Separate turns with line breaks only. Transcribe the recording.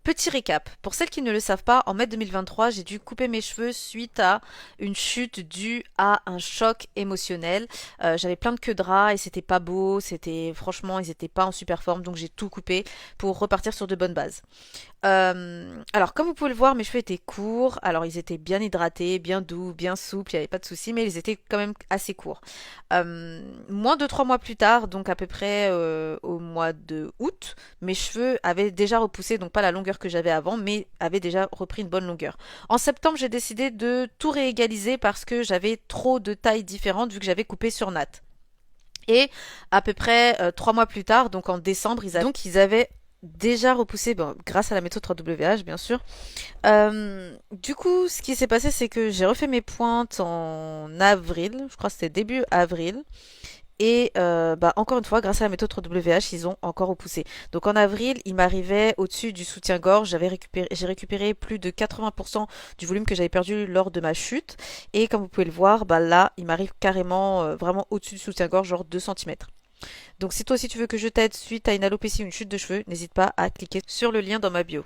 Petit récap, pour celles qui ne le savent pas, en mai 2023, j'ai dû couper mes cheveux suite à une chute due à un choc émotionnel. J'avais plein de queues de rats et c'était pas beau, franchement, ils étaient pas en super forme, donc j'ai tout coupé pour repartir sur de bonnes bases. Alors, comme vous pouvez le voir, mes cheveux étaient courts. Alors, ils étaient bien hydratés, bien doux, bien souples, il n'y avait pas de souci, mais ils étaient quand même assez courts. Moins de 3 mois plus tard, donc à peu près au mois de août, mes cheveux avaient déjà repoussé, donc pas la longueur que j'avais avant, mais avaient déjà repris une bonne longueur. En septembre, j'ai décidé de tout réégaliser parce que j'avais trop de tailles différentes vu que j'avais coupé sur natte. Et à peu près 3 mois plus tard, donc en décembre, ils avaient déjà repoussé, bon, grâce à la méthode 3WH bien sûr. Du coup, ce qui s'est passé, c'est que j'ai refait mes pointes en avril, je crois que c'était début avril. Et bah, encore une fois, grâce à la méthode 3WH, ils ont encore repoussé. Donc en avril, il m'arrivait au-dessus du soutien-gorge, j'ai récupéré plus de 80% du volume que j'avais perdu lors de ma chute. Et comme vous pouvez le voir, bah là, il m'arrive carrément vraiment au-dessus du soutien-gorge, genre 2 centimètres. Donc si toi aussi tu veux que je t'aide suite à une alopécie ou une chute de cheveux, n'hésite pas à cliquer sur le lien dans ma bio.